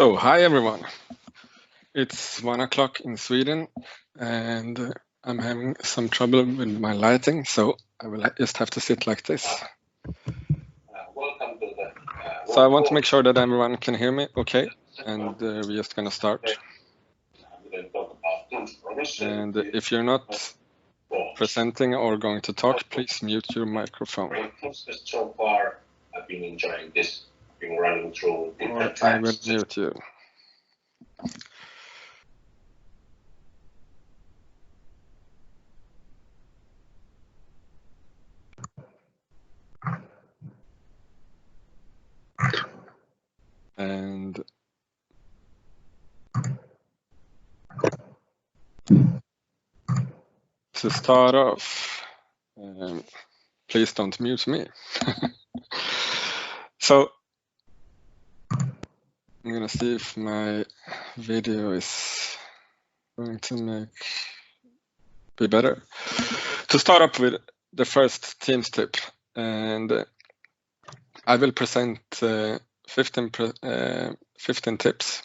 So, hi everyone. It's 1 o'clock in Sweden and I'm having some trouble with my lighting, so I will just have to sit like this. So I want to make sure that everyone can hear me okay, and we're just going to start. And if you're not presenting or going to talk, please mute your microphone. So far, I've been enjoying this. I've been running through different tracks. I will mute you. And to start off, please don't mute me. So I'm gonna see if my video is going to be better. To start up with the first Teams tip, and I will present 15 tips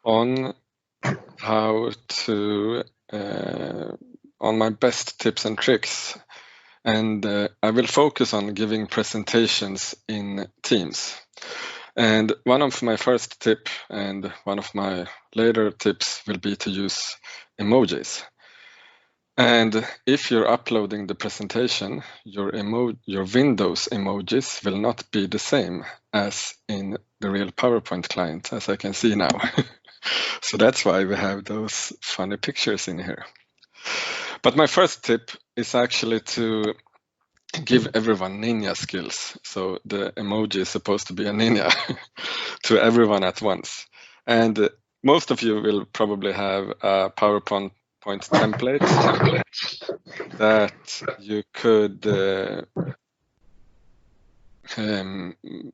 on how to on my best tips and tricks, and I will focus on giving presentations in Teams. And one of my first tip and one of my later tips will be to use emojis. And if you're uploading the presentation, your Windows emojis will not be the same as in the real PowerPoint client, as I can see now. So that's why we have those funny pictures in here. But my first tip is actually to give everyone ninja skills. So the emoji is supposed to be a ninja to everyone at once. And most of you will probably have a PowerPoint template that you could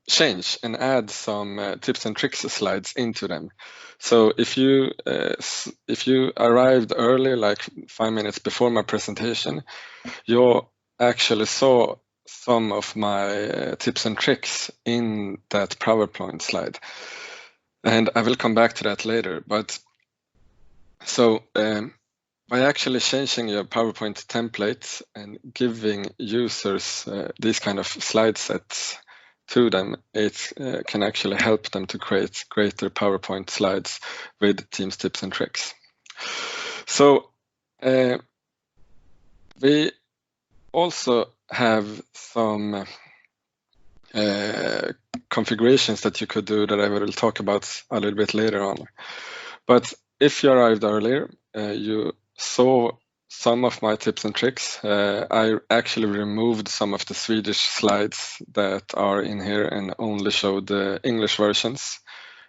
change and add some tips and tricks slides into them. So if you arrived early, like 5 minutes before my presentation, you actually saw some of my tips and tricks in that PowerPoint slide. And I will come back to that later. But so by actually changing your PowerPoint templates and giving users these kind of slide sets to them, it can actually help them to create greater PowerPoint slides with Teams tips and tricks. So we also have some configurations that you could do that I will talk about a little bit later on. But if you arrived earlier, you saw some of my tips and tricks. I actually removed some of the Swedish slides that are in here and only showed the English versions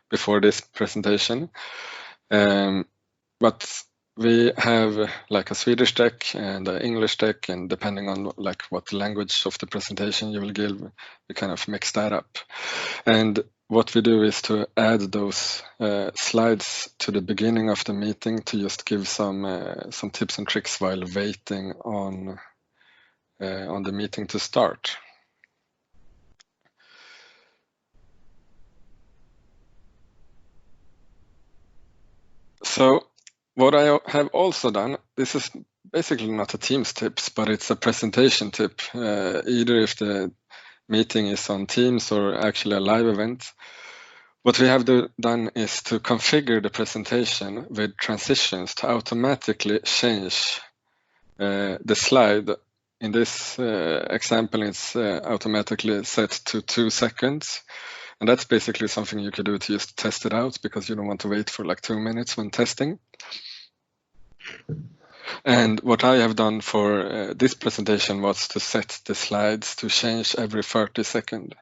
before this presentation. But we have like a Swedish deck and an English deck, and depending on like what language of the presentation you will give, we kind of mix that up. And what we do is to add those slides to the beginning of the meeting to just give some tips and tricks while waiting on the meeting to start. So what I have also done, this is basically not a Teams tips, but it's a presentation tip, either if the meeting is on Teams or actually a live event. What we have done is to configure the presentation with transitions to automatically change the slide. In this example, it's automatically set to 2 seconds. And that's basically something you could do to just test it out, because you don't want to wait for like 2 minutes when testing. And what I have done for this presentation was to set the slides to change every 30 seconds.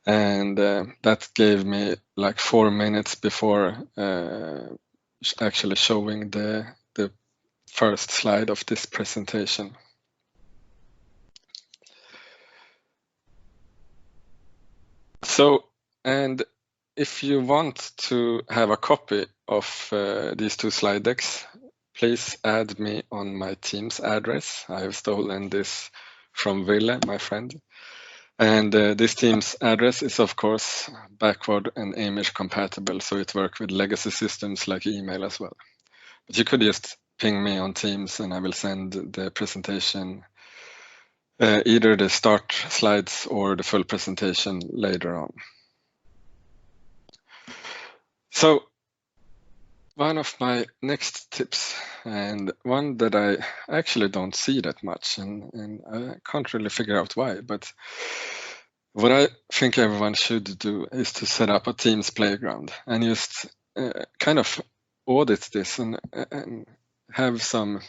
And that gave me like 4 minutes before actually showing the first slide of this presentation. So, and if you want to have a copy of these 2 slide decks, please add me on my Teams address. I have stolen this from Ville, my friend. And this Teams address is, of course, backward and image compatible, so it works with legacy systems like email as well. But you could just ping me on Teams and I will send the presentation, either the start slides or the full presentation later on. So one of my next tips, and one that I actually don't see that much, and I can't really figure out why, but what I think everyone should do is to set up a Teams playground and just kind of audit this and have some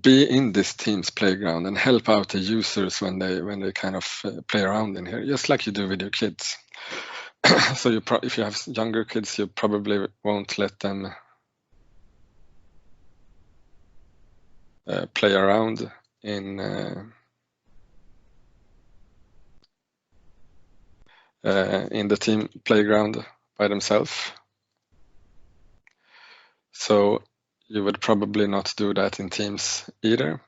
be in this Teams playground and help out the users when they kind of play around in here, just like you do with your kids. So if you have younger kids, you probably won't let them play around in the team playground by themselves. So you would probably not do that in Teams either.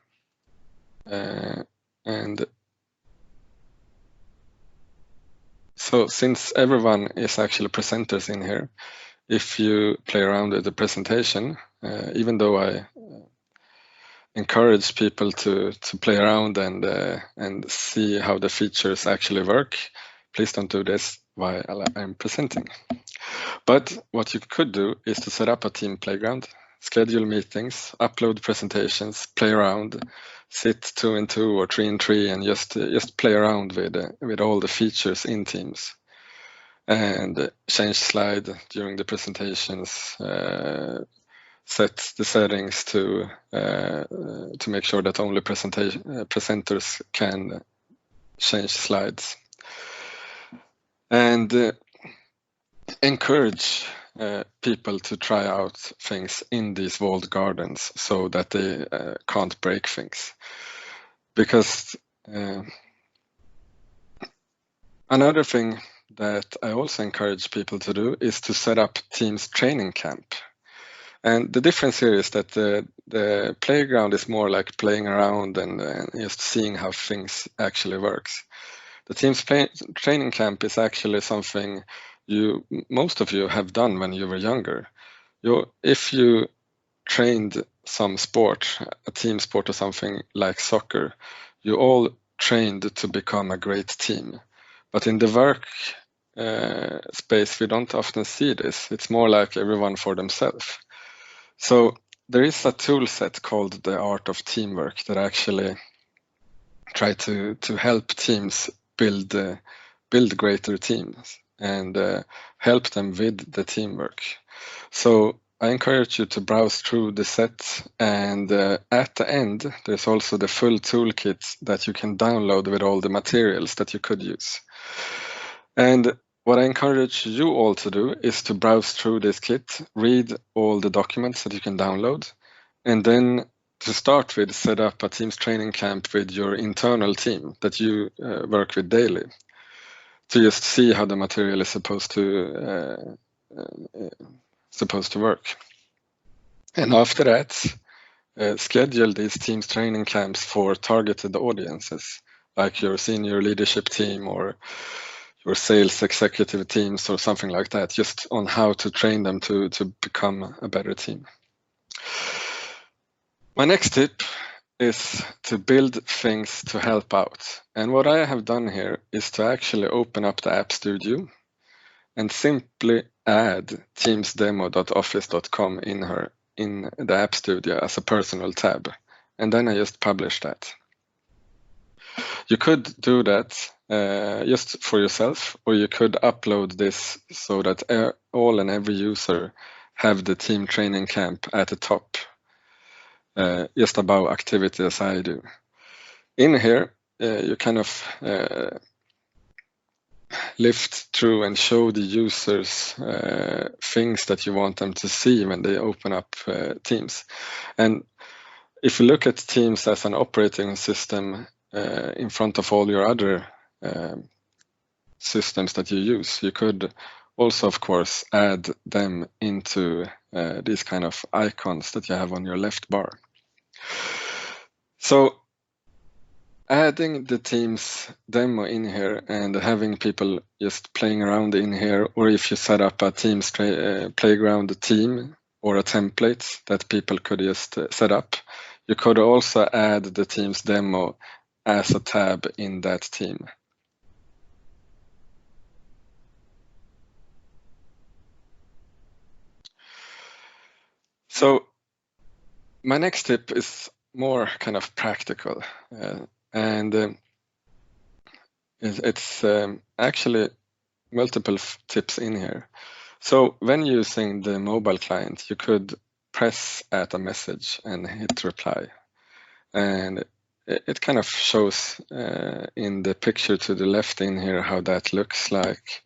And so since everyone is actually presenters in here, if you play around with the presentation, even though I encourage people to play around and see how the features actually work, please don't do this while I'm presenting. But what you could do is to set up a team playground, schedule meetings, upload presentations, play around, sit 2 in 2 or 3 in 3, and just play around with all the features in Teams, and change slide during the presentations, set the settings to make sure that only presenters can change slides, and encourage people to try out things in these walled gardens so that they can't break things. Because another thing that I also encourage people to do is to set up Teams training camp. And the difference here is that the playground is more like playing around and just seeing how things actually works. The Teams training camp is actually something most of you have done when you were younger. If you trained some sport, a team sport or something like soccer, you all trained to become a great team. But in the work space, we don't often see this. It's more like everyone for themselves. So there is a tool set called the Art of Teamwork that actually try to help teams build greater teams and help them with the teamwork. So I encourage you to browse through the set, and at the end there's also the full toolkit that you can download with all the materials that you could use. And what I encourage you all to do is to browse through this kit, read all the documents that you can download, and then to start with, set up a Teams training camp with your internal team that you work with daily, to just see how the material is supposed to work. And after that, schedule these Teams training camps for targeted audiences, like your senior leadership team or your sales executive teams or something like that, just on how to train them to become a better team. My next tip is to build things to help out. And what I have done here is to actually open up the App Studio and simply add teamsdemo.office.com in the App Studio as a personal tab. And then I just publish that. You could do that just for yourself, or you could upload this so that all and every user have the team training camp at the top, just above activity as I do. In here, you kind of lift through and show the users things that you want them to see when they open up Teams. And if you look at Teams as an operating system in front of all your other systems that you use, you could also, of course, add them into these kind of icons that you have on your left bar. So adding the Teams demo in here and having people just playing around in here, or if you set up a Teams playground team or a template that people could just set up, you could also add the Teams demo as a tab in that team. So my next tip is more kind of practical, and it's actually multiple tips in here. So when using the mobile client, you could press at a message and hit reply. And it kind of shows in the picture to the left in here how that looks like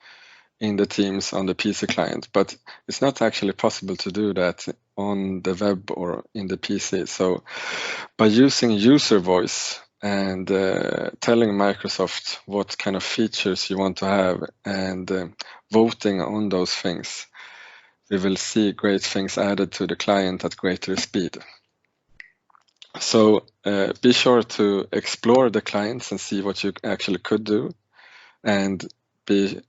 in the Teams on the PC client, but it's not actually possible to do that on the web or in the PC. So by using user voice and telling Microsoft what kind of features you want to have and voting on those things, we will see great things added to the client at greater speed. So be sure to explore the clients and see what you actually could do, and please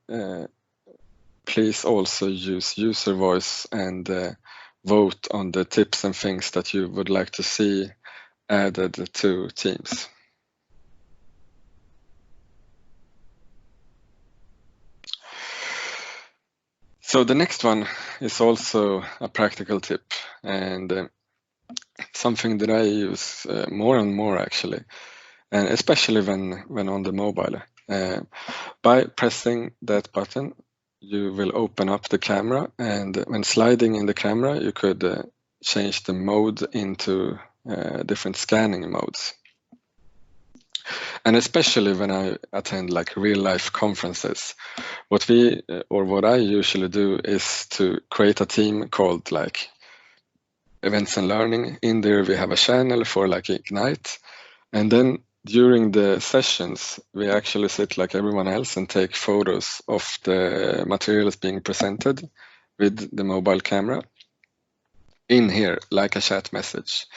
also use user voice and vote on the tips and things that you would like to see added to Teams. So the next one is also a practical tip, and something that I use more and more actually, and especially when on the mobile. By pressing that button, you will open up the camera, and when sliding in the camera, you could change the mode into different scanning modes. And especially when I attend like real life conferences, what I usually do is to create a team called like events and learning. In there we have a channel for like Ignite, and then during the sessions we actually sit like everyone else and take photos of the materials being presented with the mobile camera in here like a chat message.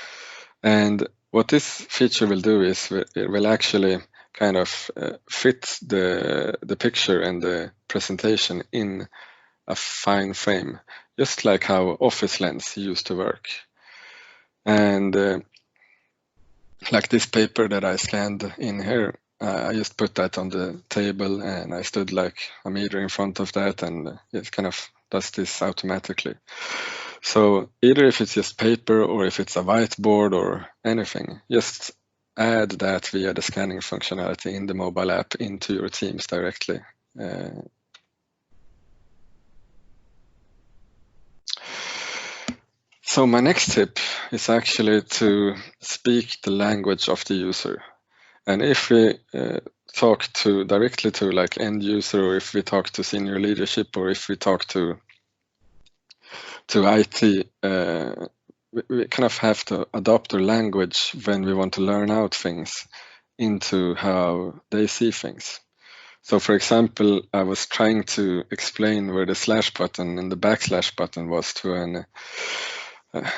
And what this feature will do is it will actually kind of fit the picture and the presentation in a fine frame, just like how Office Lens used to work. And like this paper that I scanned in here, I just put that on the table and I stood like a meter in front of that, and it kind of does this automatically. So either if it's just paper or if it's a whiteboard or anything, just add that via the scanning functionality in the mobile app into your Teams directly. So my next tip is actually to speak the language of the user. And if we talk directly to like end user, or if we talk to senior leadership, or if we talk to IT, we kind of have to adopt their language when we want to learn out things into how they see things. So for example, I was trying to explain where the slash button and the backslash button was to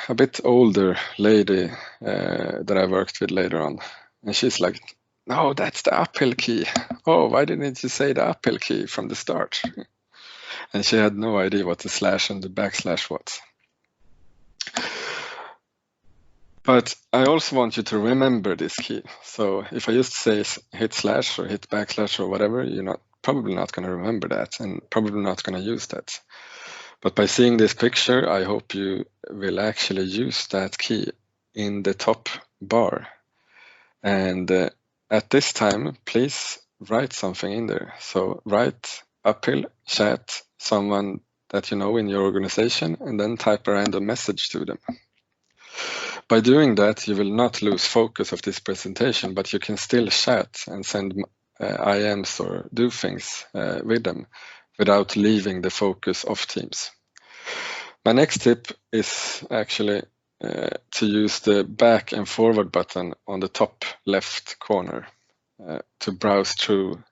a bit older lady that I worked with later on. And she's like, no, that's the uphill key. Oh, why didn't you say the uphill key from the start? And she had no idea what the slash and the backslash was. But I also want you to remember this key. So if I just say hit slash or hit backslash or whatever, you're probably not going to remember that and probably not going to use that. But by seeing this picture, I hope you will actually use that key in the top bar. And at this time, please write something in there. So write uphill, chat, someone that you know in your organization, and then type a random message to them. By doing that, you will not lose focus of this presentation, but you can still chat and send IMs or do things with them without leaving the focus of Teams. My next tip is actually to use the back and forward button on the top left corner to browse through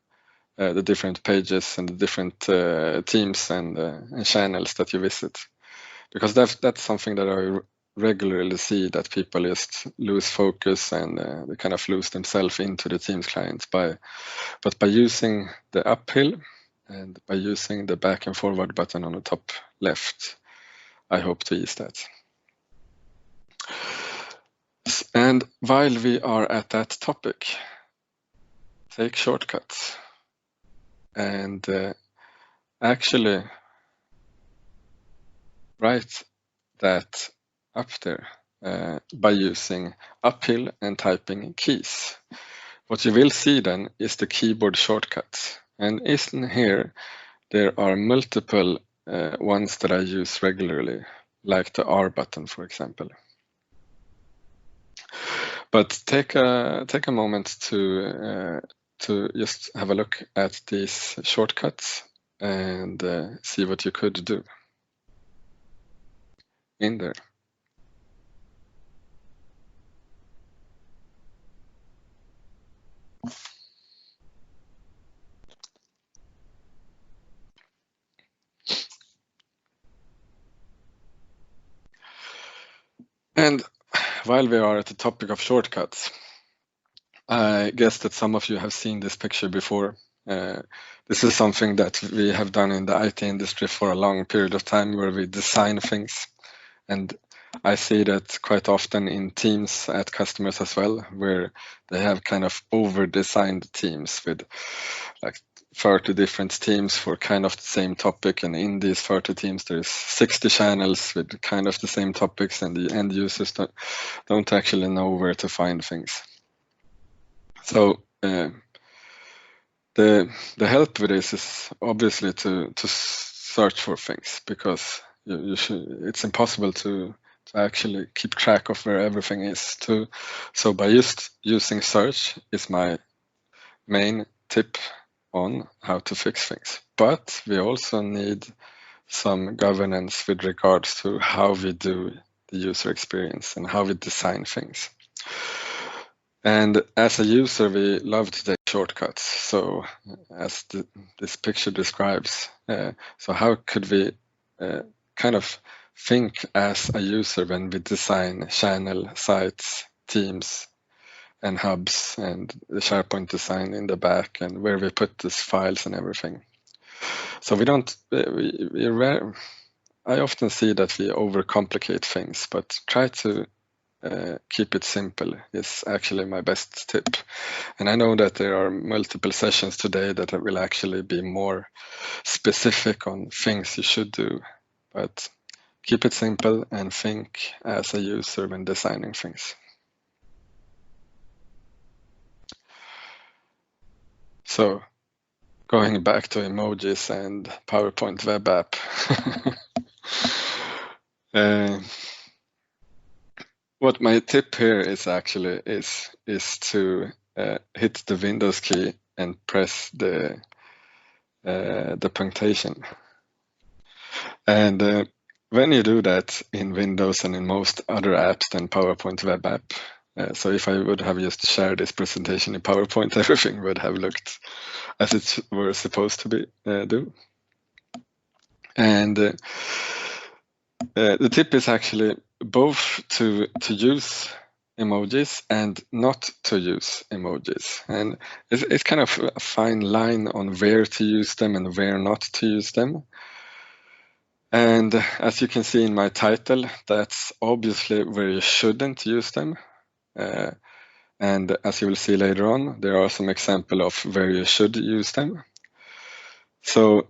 the different pages and the different teams and channels that you visit, because that's something that I regularly see that people just lose focus and they kind of lose themselves into the Teams clients but by using the uphill and by using the back and forward button on the top left, I hope to ease that. And while we are at that topic, take shortcuts and actually write that up there by using uphill and typing keys. What you will see then is the keyboard shortcuts, and in here there are multiple ones that I use regularly, like the R button, for example. But take a moment to just have a look at these shortcuts and see what you could do in there. And while we are at the topic of shortcuts, I guess that some of you have seen this picture before. This is something that we have done in the IT industry for a long period of time, where we design things. And I see that quite often in teams at customers as well, where they have kind of over-designed teams with like 30 different teams for kind of the same topic, and in these 30 teams there's 60 channels with kind of the same topics, and the end users don't actually know where to find things. So the help with this is obviously to search for things, because it's impossible to actually keep track of where everything is. So by just using search is my main tip on how to fix things. But we also need some governance with regards to how we do the user experience and how we design things. And as a user, we love to take shortcuts. So as this picture describes, so how could we kind of think as a user when we design channel, sites, teams, and hubs, and the SharePoint design in the back, and where we put these files and everything. So I often see that we overcomplicate things, but try to keep it simple is actually my best tip. And I know that there are multiple sessions today that will actually be more specific on things you should do, but keep it simple and think as a user when designing things. So going back to emojis and PowerPoint web app. What my tip here is actually is to hit the Windows key and press the punctuation. And when you do that in Windows and in most other apps than PowerPoint web app, so if I would have just shared this presentation in PowerPoint, everything would have looked as it were supposed to be do. And the tip is actually both to use emojis and not to use emojis. And it's kind of a fine line on where to use them and where not to use them. And as you can see in my title, that's obviously where you shouldn't use them. And as you will see later on, there are some examples of where you should use them. So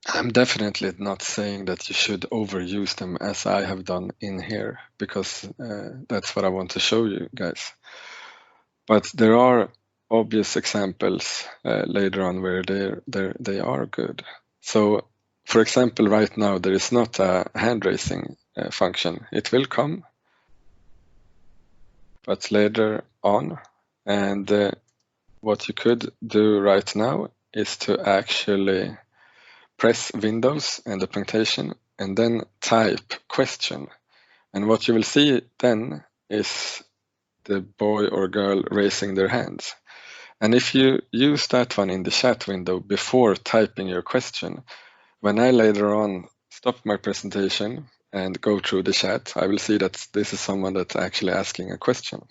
I'm definitely not saying that you should overuse them as I have done in here, because that's what I want to show you guys. But there are obvious examples later on where they are good. So for example, right now there is not a hand raising function. It will come, but later on. And what you could do right now is to actually press Windows and the punctuation and then type question. And what you will see then is the boy or girl raising their hands. And if you use that one in the chat window before typing your question, when I later on stop my presentation and go through the chat, I will see that this is someone that's actually asking a question.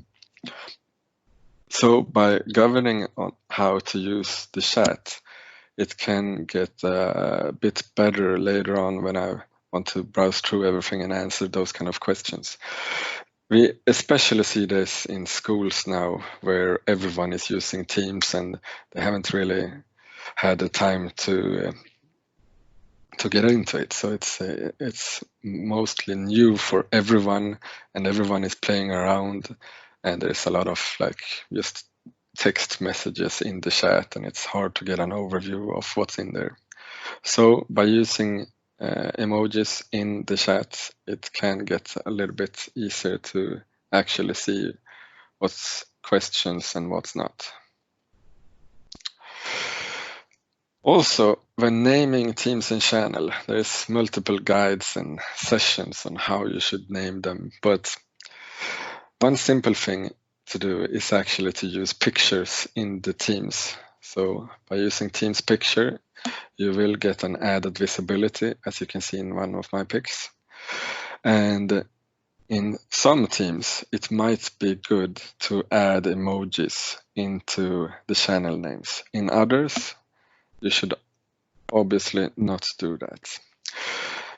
So by governing on how to use the chat, it can get a bit better later on when I want to browse through everything and answer those kind of questions. We especially see this in schools now, where everyone is using Teams and they haven't really had the time to get into it. So it's mostly new for everyone, and everyone is playing around, and there's a lot of like just text messages in the chat, and it's hard to get an overview of what's in there. So by using emojis in the chat, it can get a little bit easier to actually see what's questions and what's not. Also, when naming teams and channel, there's multiple guides and sessions on how you should name them, but one simple thing to do is actually to use pictures in the teams. So by using Teams picture, you will get an added visibility, as you can see in one of my pics. And in some teams, it might be good to add emojis into the channel names. In others, you should obviously not do that.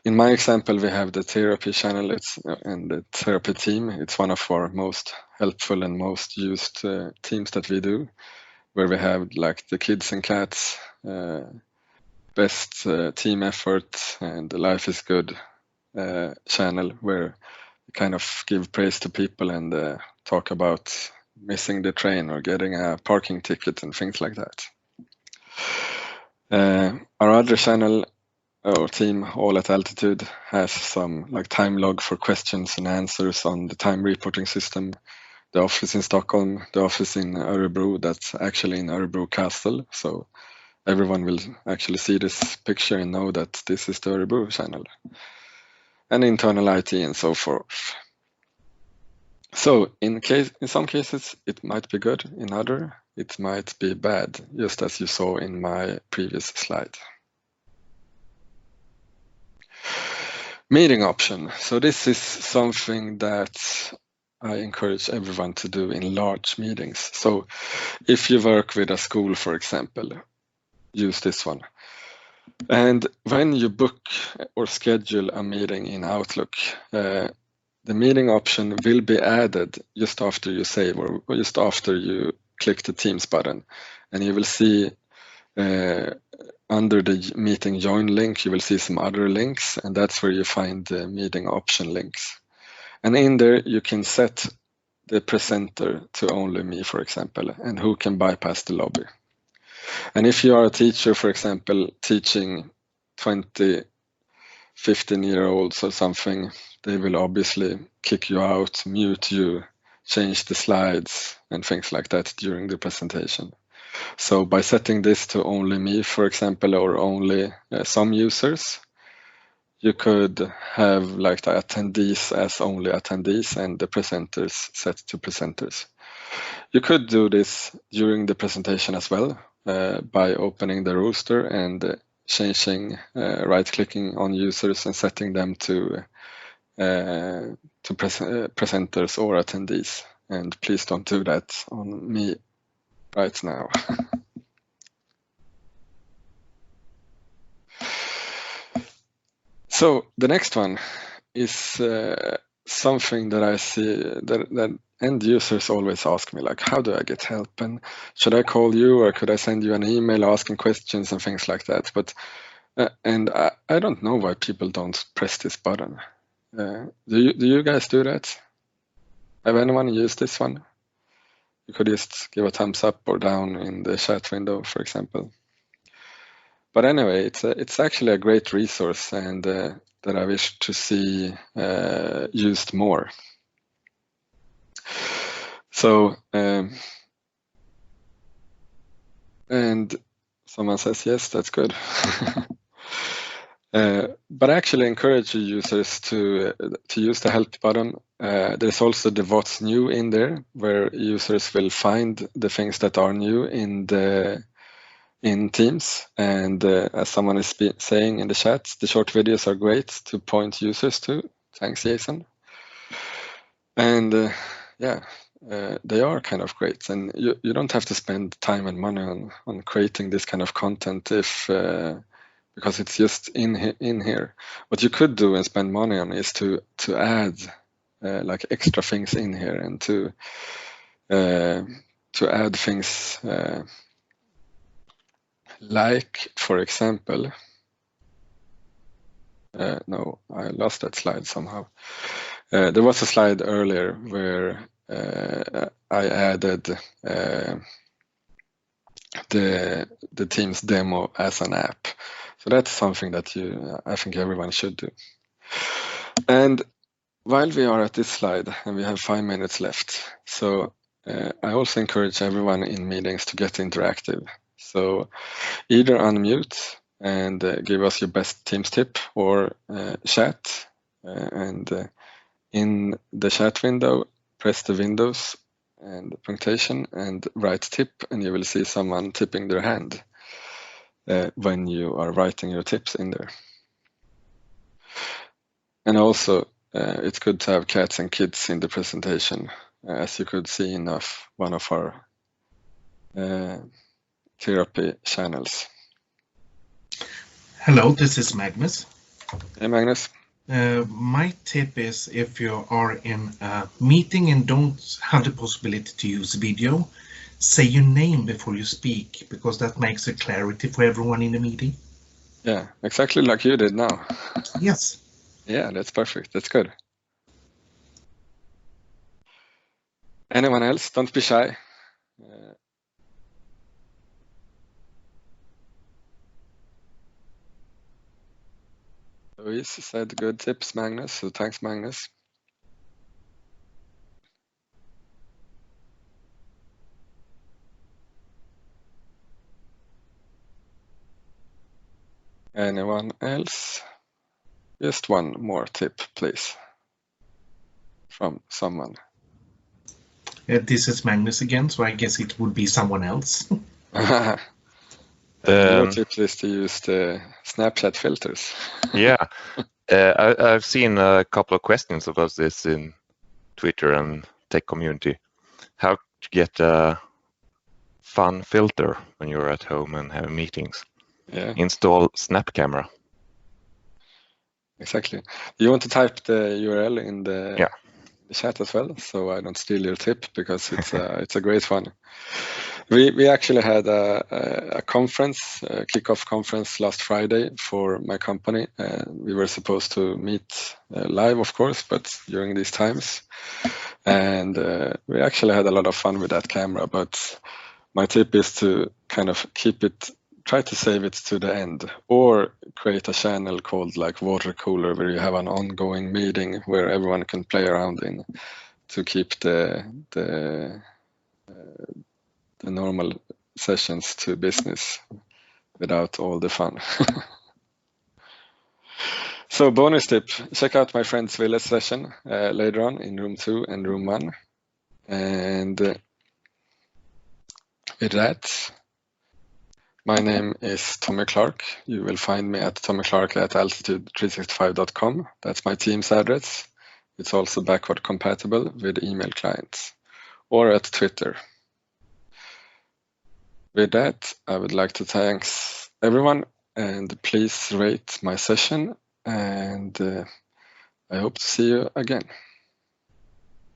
In my example, we have the therapy channel and the therapy team. It's one of our most helpful and most used teams that we do, where we have like the kids and cats, best team effort, and the life is good channel, where we kind of give praise to people and talk about missing the train or getting a parking ticket and things like that. Our other channel or team, All at Altitude, has some like time log for questions and answers on the time reporting system. The office in Stockholm, the office in Örebro, that's actually in Örebro Castle. So everyone will actually see this picture and know that this is the Örebro channel. And internal IT and so forth. So in some cases, it might be good. In other, it might be bad, just as you saw in my previous slide. Meeting option. So this is something that I encourage everyone to do in large meetings. So if you work with a school, for example, use this one. And when you book or schedule a meeting in Outlook, the meeting option will be added just after you save or just after you click the Teams button. And you will see under the meeting join link, you will see some other links, and that's where you find the meeting option links. And in there, you can set the presenter to only me, for example, and who can bypass the lobby. And if you are a teacher, for example, teaching 20, 15-year-olds or something, they will obviously kick you out, mute you, change the slides and things like that during the presentation. So by setting this to only me, for example, or only some users, you could have like the attendees as only attendees and the presenters set to presenters. You could do this during the presentation as well by opening the roster and changing, right-clicking on users and setting them to presenters or attendees. And please don't do that on me right now. So the next one is something that I see that end users always ask me, like, how do I get help? And should I call you or could I send you an email asking questions and things like that? But and I don't know why people don't press this button. Do you guys do that? Have anyone used this one? You could just give a thumbs up or down in the chat window, for example. But anyway, it's actually a great resource and that I wish to see used more. So, and someone says, yes, that's good. But I actually encourage users to use the help button. There's also the what's new in there, where users will find the things that are new in the in Teams. And as someone is saying in the chat, the short videos are great to point users to. Thanks, Jason. And they are kind of great. And you don't have to spend time and money on creating this kind of content because it's just in here. What you could do and spend money on is to add like extra things in here and to add things like, for example, no, I lost that slide somehow. There was a slide earlier where I added the Teams demo as an app. So that's something that I think everyone should do. And while we are at this slide, and we have 5 minutes left, so I also encourage everyone in meetings to get interactive. So either unmute and give us your best Teams tip, or chat. In the chat window, press the Windows and punctuation and write tip, and you will see someone tipping their hand when you are writing your tips in there. And also, it's good to have cats and kids in the presentation, as you could see in one of our therapy channels. Hello, this is Magnus. Hey, Magnus. My tip is, if you are in a meeting and don't have the possibility to use video, say your name before you speak, because that makes a clarity for everyone in the meeting. Yeah, exactly like you did now. Yes. Yeah, that's perfect. That's good. Anyone else? Don't be shy. Louise said good tips, Magnus. So thanks, Magnus. Anyone else? Just one more tip, please, from someone. This is Magnus again, so I guess it would be someone else. Your tip is to use the Snapchat filters. Yeah, I've seen a couple of questions about this in Twitter and tech community. How to get a fun filter when you're at home and have meetings? Yeah. Install Snap Camera. Exactly. You want to type the URL in the chat as well, so I don't steal your tip, because it's a great one. We actually had a conference, a kickoff conference last Friday for my company. We were supposed to meet live, of course, but during these times. And we actually had a lot of fun with that camera, but my tip is to kind of try to save it to the end, or create a channel called like water cooler, where you have an ongoing meeting where everyone can play around in, to keep the normal sessions to business without all the fun. So bonus tip, check out my friend Sville's session later on in room 2 and room 1. And with that, my name is Tommy Clarke. You will find me at tommyclarke@altitude365.com. That's my Teams address. It's also backward compatible with email clients, or at Twitter. With that, I would like to thank everyone, and please rate my session, and I hope to see you again.